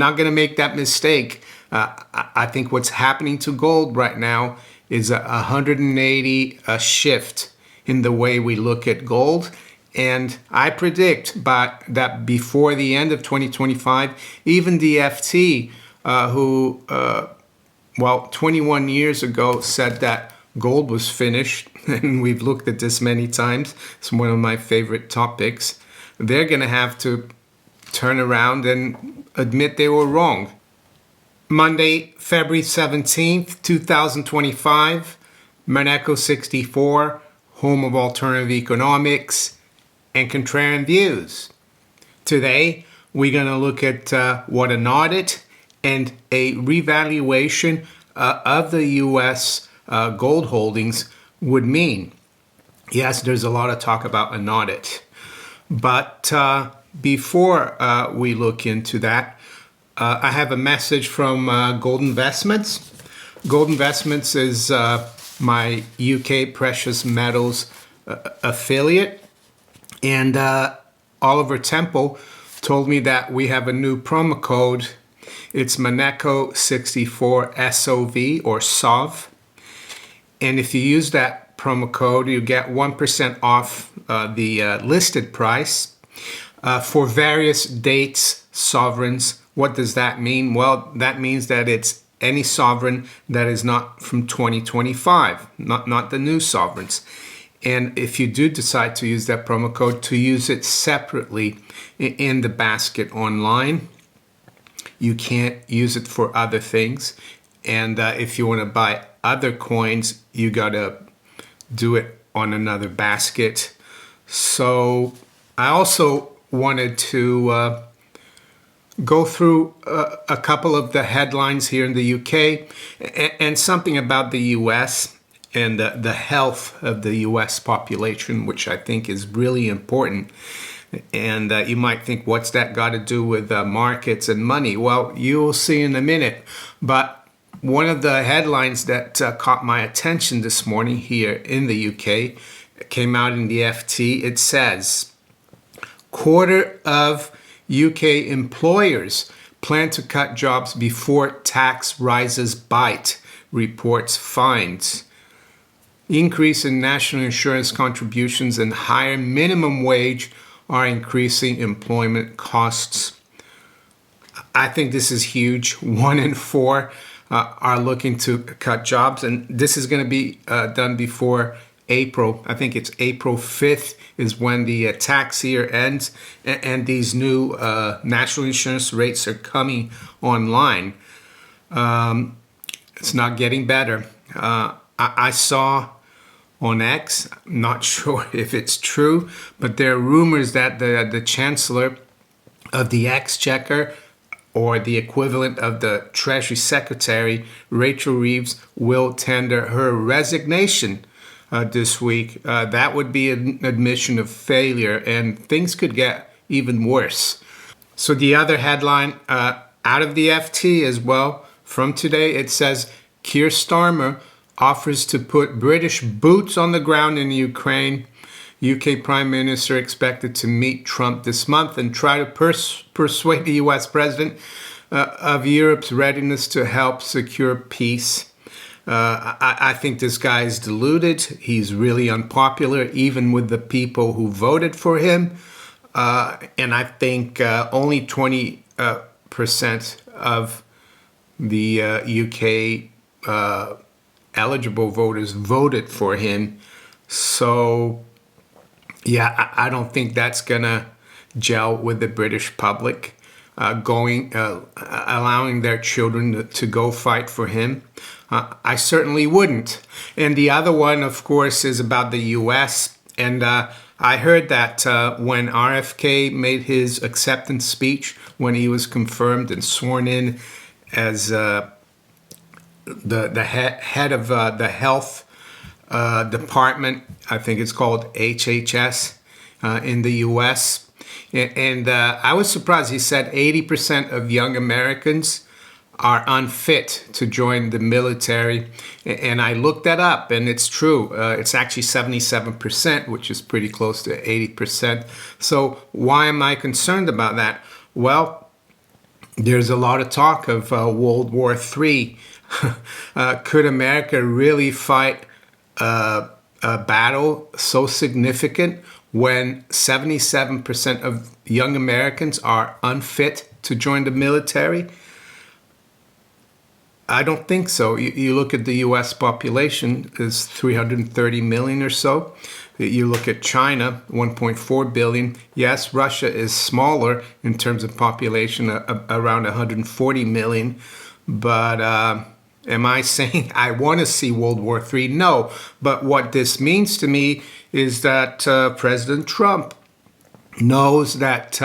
Not going to make that mistake. I think what's happening to gold right now is a 180 shift in the way we look at gold. And I predict that before the end of 2025, even the FT, who 21 years ago said that gold was finished, and we've looked at this many times, it's one of my favorite topics, they're going to have to turn around and admit they were wrong. Monday, February 17th, 2025, Monaco 64, home of alternative economics and contrarian views. Today, we're going to look at what an audit and a revaluation of the US gold holdings would mean. Yes, there's a lot of talk about an audit, but before we look into that, I have a message from Gold Investments. Gold Investments is my UK precious metals affiliate, and Oliver Temple told me that we have a new promo code. It's Monaco 64 SOV or SOV, and if you use that promo code, you get 1% off the listed price for various dates, sovereigns. What does that mean? Well, that means that it's any sovereign that is not from 2025, not the new sovereigns. And if you do decide to use that promo code, to use it separately in the basket online. You can't use it for other things. And if you want to buy other coins, you got to do it on another basket. So I also wanted to go through a couple of the headlines here in the UK and something about the US and the health of the US population, which I think is really important. And you might think, what's that got to do with markets and money? Well, you'll see in a minute. But one of the headlines that caught my attention this morning here in the UK came out in the FT. It says, quarter of UK employers plan to cut jobs before tax rises bite, reports finds. Increase in national insurance contributions and higher minimum wage are increasing employment costs. I think this is huge. 1 in 4 are looking to cut jobs, and this is going to be done before April. I think it's April 5th is when the tax year ends, and these new national insurance rates are coming online. It's not getting better. I saw on X, I'm not sure if it's true, but there are rumors that the Chancellor of the Exchequer, or the equivalent of the Treasury Secretary, Rachel Reeves, will tender her resignation this week. That would be an admission of failure, and things could get even worse. So the other headline out of the FT as well from today, it says, Keir Starmer offers to put British boots on the ground in Ukraine. UK Prime Minister expected to meet Trump this month and try to persuade the US President of Europe's readiness to help secure peace. I think this guy is deluded. He's really unpopular, even with the people who voted for him. And I think only 20% of the UK eligible voters voted for him. So, yeah, I don't think that's going to gel with the British public, allowing their children to go fight for him. I certainly wouldn't. And the other one, of course, is about the US. And I heard that when RFK made his acceptance speech, when he was confirmed and sworn in as the head of the health department, I think it's called HHS in the US. And I was surprised. He said 80% of young Americans are unfit to join the military. And I looked that up, and it's true. It's actually 77%, which is pretty close to 80%. So why am I concerned about that? Well, There's a lot of talk of World War III. Could America really fight a battle so significant when 77% of young Americans are unfit to join the military? I don't think so. You look at the US population is 330 million or so. You look at China, 1.4 billion. Yes, Russia is smaller in terms of population, around 140 million. But am I saying I want to see World War III? No. But what this means to me is that President Trump knows that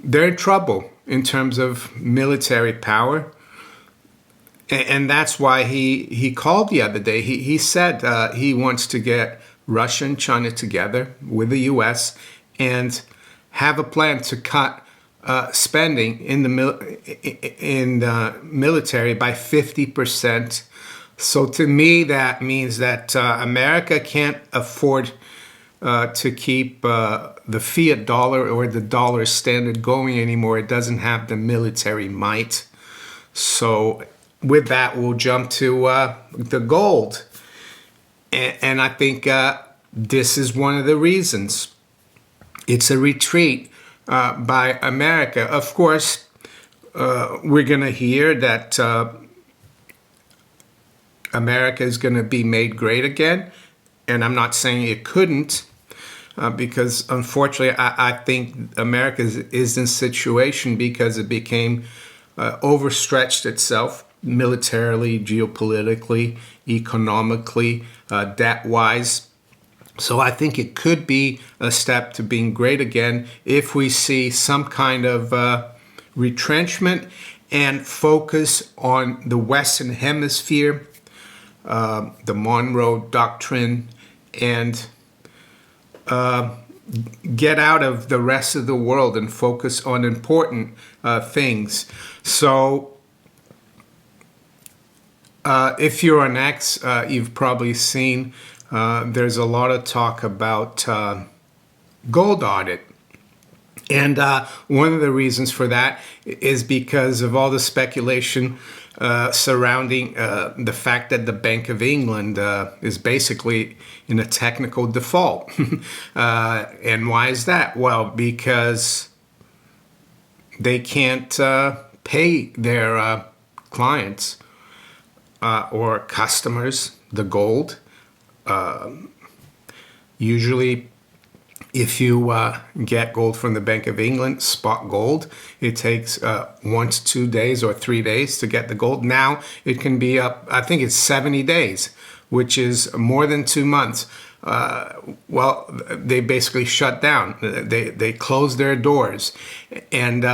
they're in trouble in terms of military power. And that's why he called the other day. He said he wants to get Russia and China together with the U.S. and have a plan to cut spending in the military by 50%. So to me, that means that America can't afford to keep the fiat dollar or the dollar standard going anymore. It doesn't have the military might. So with that, we'll jump to the gold. And I think this is one of the reasons. It's a retreat by America. Of course, we're going to hear that America is going to be made great again. And I'm not saying it couldn't, because unfortunately, I think America is in a situation because it became overstretched itself militarily, geopolitically, economically, debt-wise. So I think it could be a step to being great again if we see some kind of retrenchment and focus on the Western Hemisphere, the Monroe Doctrine, and get out of the rest of the world and focus on important things. So if you're an ex, you've probably seen there's a lot of talk about gold audit. And one of the reasons for that is because of all the speculation surrounding the fact that the Bank of England is basically in a technical default. And why is that? Well, because they can't pay their clients or customers the gold. Usually, if you get gold from the Bank of England, spot gold, it takes 1 to 2 days or 3 days to get the gold. Now it can be up, I think it's 70 days, which is more than 2 months. Well, they basically shut down. They closed their doors. And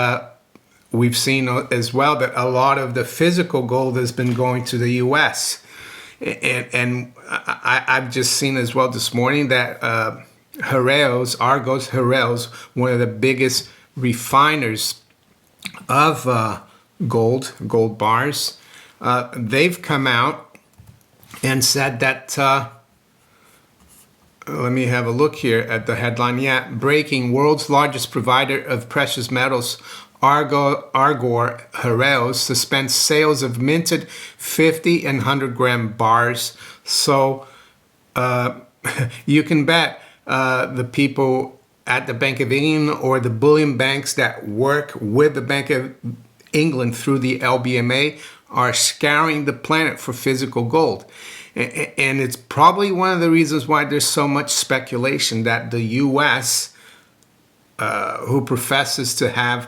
we've seen as well that a lot of the physical gold has been going to the U.S. And I've just seen as well this morning that Argos Heraeus, one of the biggest refiners of gold bars, they've come out and said that, let me have a look here at the headline. Yeah, breaking: world's largest provider of precious metals, Argos Heraeus, suspends sales of minted 50 and 100 gram bars. So you can bet the people at the Bank of England or the bullion banks that work with the Bank of England through the LBMA are scouring the planet for physical gold. And it's probably one of the reasons why there's so much speculation that the U.S., who professes to have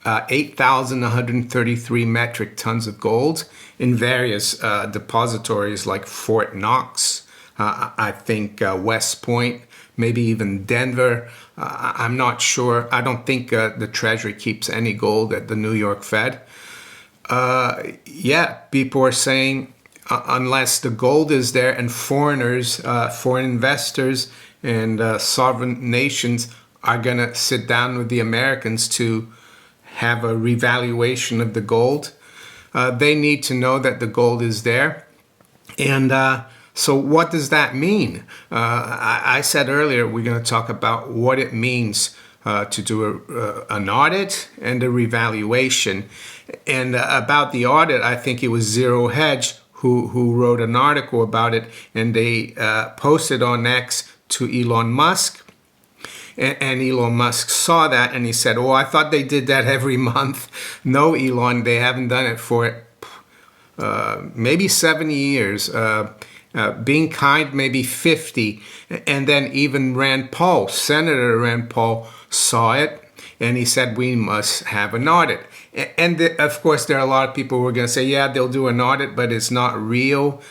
8,133 metric tons of gold in various depositories like Fort Knox, I think West Point, maybe even Denver. I'm not sure. I don't think the Treasury keeps any gold at the New York Fed. Yeah, people are saying unless the gold is there and foreigners, foreign investors and sovereign nations are going to sit down with the Americans to have a revaluation of the gold, they need to know that the gold is there. And so what does that mean? I said earlier we're going to talk about what it means to do an audit and a revaluation. And about the audit, I think it was Zero Hedge who wrote an article about it, and they posted on X to Elon Musk. And Elon Musk saw that and he said, "Oh, I thought they did that every month." No, Elon, they haven't done it for maybe 70 years. Being kind, maybe 50. And then even Rand Paul, Senator Rand Paul, saw it and he said, "We must have an audit." And of course, there are a lot of people who are going to say, "Yeah, they'll do an audit, but it's not real."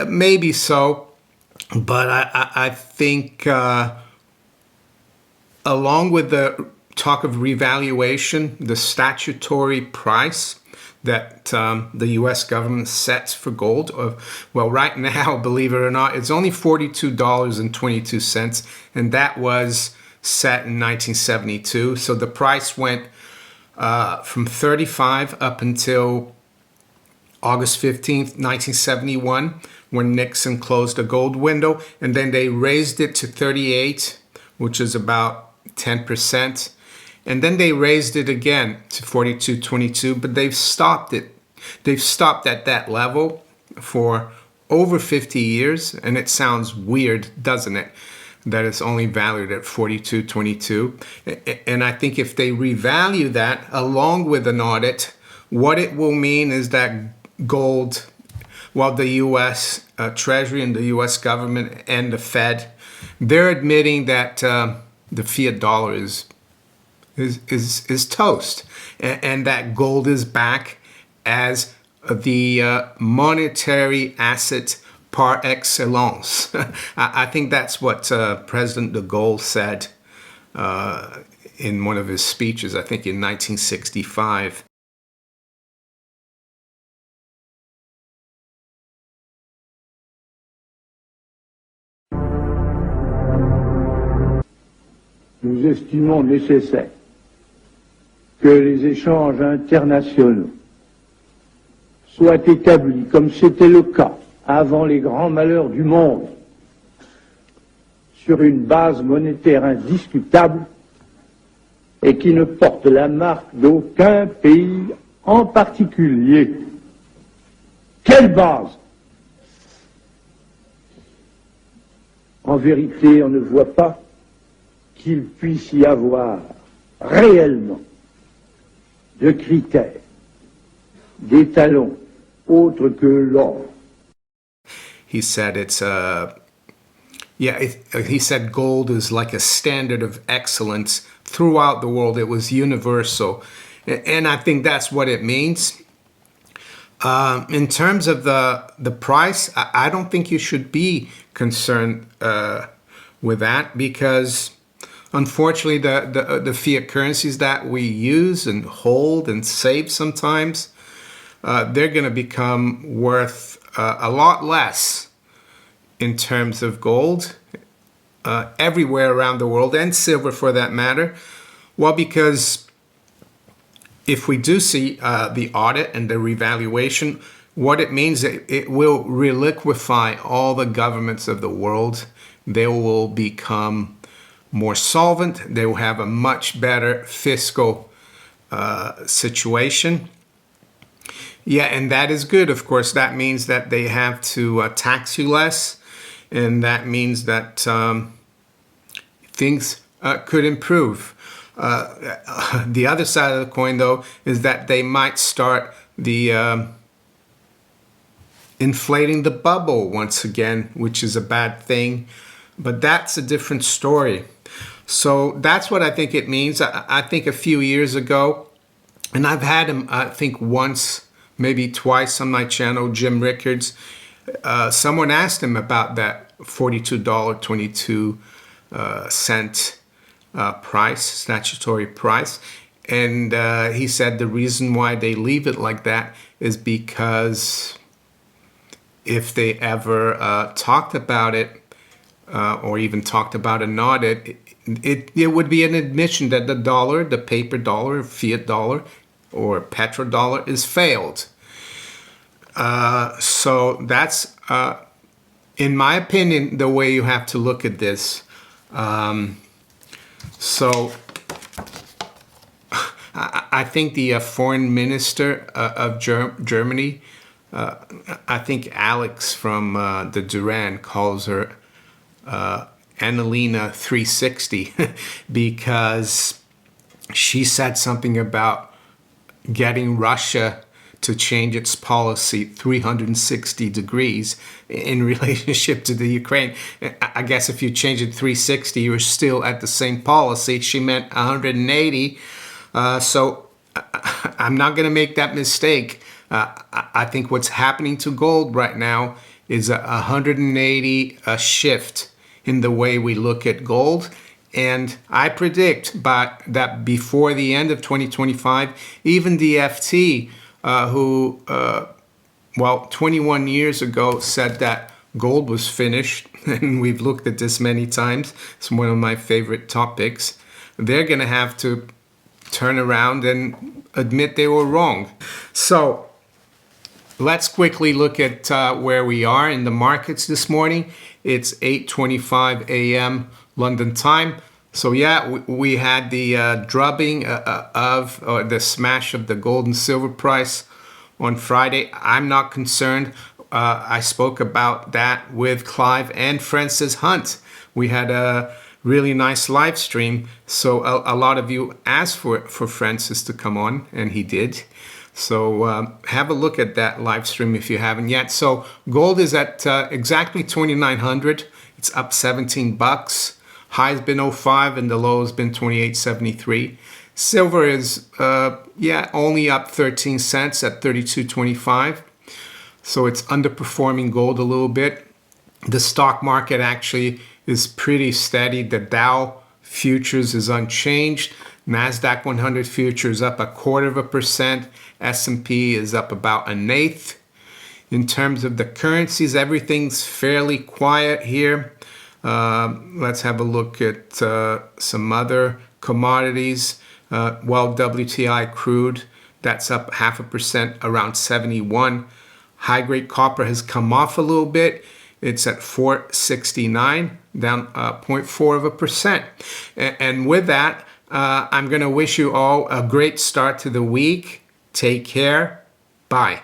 Maybe so. But I think along with the talk of revaluation, the statutory price that the U.S. government sets for gold, well, right now, believe it or not, it's only $42.22, and that was set in 1972. So the price went from 35 up until August 15th, 1971, when Nixon closed the gold window, and then they raised it to 38, which is about 10%. And then they raised it again to 42.22, but they've stopped it. They've stopped at that level for over 50 years, and it sounds weird, doesn't it, that it's only valued at 42.22. And I think if they revalue that along with an audit, what it will mean is that gold, well, the U.S. Treasury and the U.S. government and the Fed, they're admitting that the fiat dollar is toast, and that gold is back as the monetary asset par excellence. I think that's what President de Gaulle said in one of his speeches, I think in 1965. Nous estimons nécessaire que les échanges internationaux soient établis, comme c'était le cas avant les grands malheurs du monde, sur une base monétaire indiscutable et qui ne porte la marque d'aucun pays en particulier. Quelle base? En vérité, on ne voit pas qu'il puisse y avoir réellement de critères, d'étalons autres que l'or. He said he said gold is like a standard of excellence throughout the world. It was universal. And I think that's what it means. In terms of the price, I don't think you should be concerned with that, because unfortunately the fiat currencies that we use and hold and save sometimes, they're going to become worth a lot less in terms of gold everywhere around the world, and silver for that matter. Well, because if we do see the audit and the revaluation, what it means, it will reliquify all the governments of the world. They will become more solvent. They will have a much better fiscal situation. Yeah, and that is good. Of course, that means that they have to tax you less, and that means that things could improve. The other side of the coin, though, is that they might start the inflating the bubble once again, which is a bad thing. But that's a different story. So that's what I think it means. I think a few years ago, and I've had him, I think once, maybe twice on my channel, Jim Rickards, someone asked him about that $42.22 price, statutory price. And he said the reason why they leave it like that is because if they ever talked about it, or even talked about an audit, it would be an admission that the dollar, the paper dollar, fiat dollar, or petrodollar is failed. So that's, in my opinion, the way you have to look at this. So I think the foreign minister of Germany, I think Alex from the Duran calls her Annalena 360 because she said something about getting Russia to change its policy 360 degrees in relationship to the Ukraine. I guess if you change it 360, you're still at the same policy. She meant 180. So I'm not going to make that mistake. I think what's happening to gold right now is a 180 shift in the way we look at gold. And I predict that before the end of 2025, even the FT, who, 21 years ago said that gold was finished, and we've looked at this many times, it's one of my favorite topics, they're going to have to turn around and admit they were wrong. So let's quickly look at where we are in the markets this morning. It's 8:25 a.m. London time. So yeah, we had the drubbing of the smash of the gold and silver price on Friday. I'm not concerned. I spoke about that with Clive and Francis Hunt. We had a really nice live stream. So a lot of you asked for Francis to come on, and he did. So have a look at that live stream if you haven't yet. So gold is at exactly 2,900. It's up 17 bucks. High's been 05 and the low has been 28.73. Silver is only up 13 cents at 32.25. So it's underperforming gold a little bit. The stock market actually is pretty steady. The Dow futures is unchanged. NASDAQ 100 futures up 0.25%. S&P is up about 1/8. In terms of the currencies, everything's fairly quiet here. Let's have a look at some other commodities. WTI crude, that's up 0.5%, around 71. High-grade copper has come off a little bit. It's at 469, down 0.4%. And with that, I'm going to wish you all a great start to the week. Take care. Bye.